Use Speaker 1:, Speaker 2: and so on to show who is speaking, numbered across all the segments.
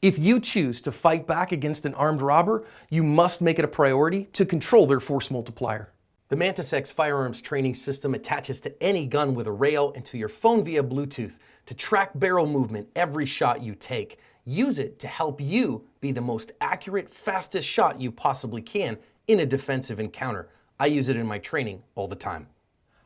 Speaker 1: If you choose to fight back against an armed robber, you must make it a priority to control their force multiplier. The Mantis X firearms training system attaches to any gun with a rail and to your phone via Bluetooth to track barrel movement every shot you take. Use it to help you be the most accurate, fastest shot you possibly can in a defensive encounter. I use it in my training all the time.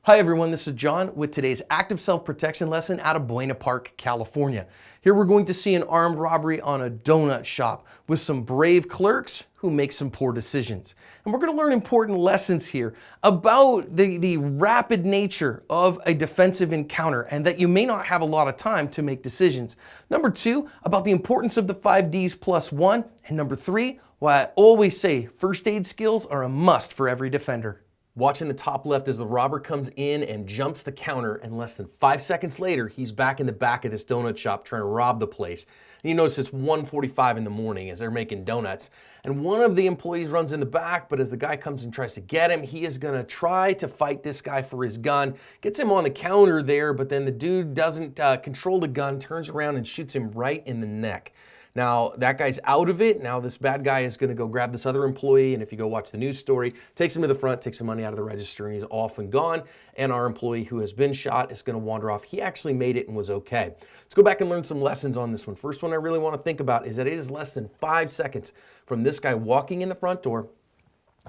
Speaker 1: Hi everyone, this is John with today's active self-protection lesson out of Buena Park, California. Here we're going to see an armed robbery on a donut shop with some brave clerks who make some poor decisions. And we're going to learn important lessons here about the rapid nature of a defensive encounter and that you may not have a lot of time to make decisions. Number two, about the importance of the 5Ds plus one. And number three, why I always say first aid skills are a must for every defender. Watch in the top left as the robber comes in and jumps the counter, and less than 5 seconds later, he's back in the back of this donut shop trying to rob the place. And you notice it's 1:45 in the morning as they're making donuts. And one of the employees runs in the back, but as the guy comes and tries to get him, he is gonna try to fight this guy for his gun. Gets him on the counter there, but then the dude doesn't control the gun, turns around and shoots him right in the neck. Now, that guy's out of it. Now this bad guy is gonna go grab this other employee, and if you go watch the news story, takes him to the front, takes some money out of the register, and he's off and gone. And our employee who has been shot is gonna wander off. He actually made it and was okay. Let's go back and learn some lessons on this one. First one I really wanna think about is that it is less than 5 seconds from this guy walking in the front door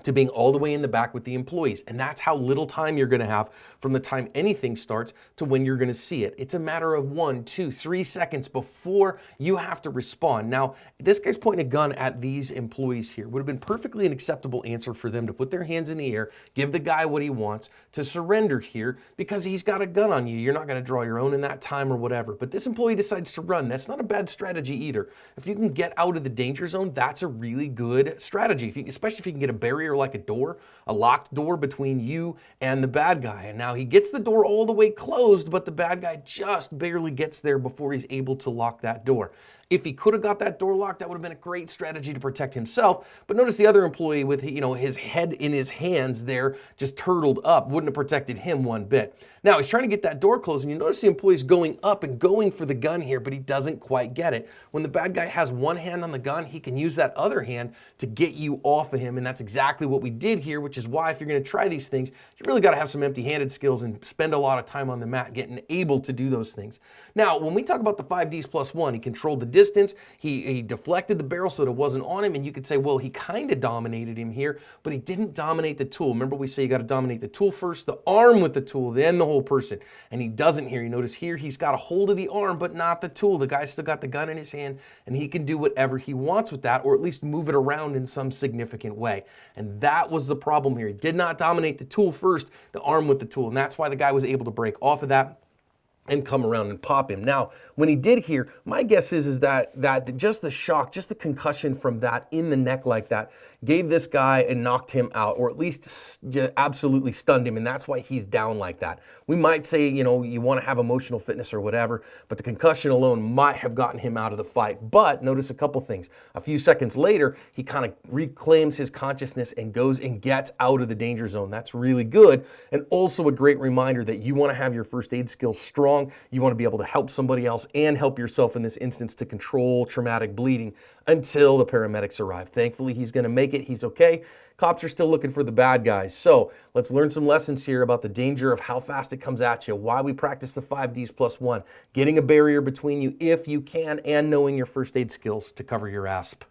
Speaker 1: to being all the way in the back with the employees. And that's how little time you're gonna have from the time anything starts to when you're gonna see it. It's a matter of 1, 2, 3 seconds before you have to respond. Now, this guy's pointing a gun at these employees here. Would have been perfectly an acceptable answer for them to put their hands in the air, give the guy what he wants, to surrender here because he's got a gun on you. You're not gonna draw your own in that time or whatever. But this employee decides to run. That's not a bad strategy either. If you can get out of the danger zone, that's a really good strategy, especially if you can get a barrier like a door, a locked door between you and the bad guy. And now he gets the door all the way closed, but the bad guy just barely gets there before he's able to lock that door. If he could have got that door locked, that would have been a great strategy to protect himself. But notice the other employee with, his head in his hands there, just turtled up, wouldn't have protected him one bit. Now he's trying to get that door closed, and you notice the employee's going up and going for the gun here, but he doesn't quite get it. When the bad guy has one hand on the gun, he can use that other hand to get you off of him, and that's exactly what we did here, which is why if you're gonna try these things, you really gotta have some empty-handed skills and spend a lot of time on the mat getting able to do those things. Now, when we talk about the 5Ds plus one, he controlled the distance, he deflected the barrel so that it wasn't on him, and you could say, well, he kind of dominated him here, but he didn't dominate the tool. Remember we say you gotta dominate the tool first, the arm with the tool, then the whole person. And he doesn't here. You notice here he's got a hold of the arm, but not the tool. The guy's still got the gun in his hand, and he can do whatever he wants with that, or at least move it around in some significant way. And that was the problem here. He did not dominate the tool first, the arm with the tool, and that's why the guy was able to break off of that and come around and pop him. Now, when he did here, my guess is that just the shock, just the concussion from that in the neck like that, gave this guy and knocked him out, or at least absolutely stunned him, and that's why he's down like that. We might say, you want to have emotional fitness or whatever, but the concussion alone might have gotten him out of the fight. But notice a couple things. A few seconds later, he kind of reclaims his consciousness and goes and gets out of the danger zone. That's really good, and also a great reminder that you want to have your first aid skills strong. You want to be able to help somebody else and help yourself in this instance to control traumatic bleeding until the paramedics arrive. Thankfully, he's going to make it. He's okay. Cops are still looking for the bad guys. So let's learn some lessons here about the danger of how fast it comes at you, why we practice the 5Ds plus one, getting a barrier between you if you can, and knowing your first aid skills to cover your asp.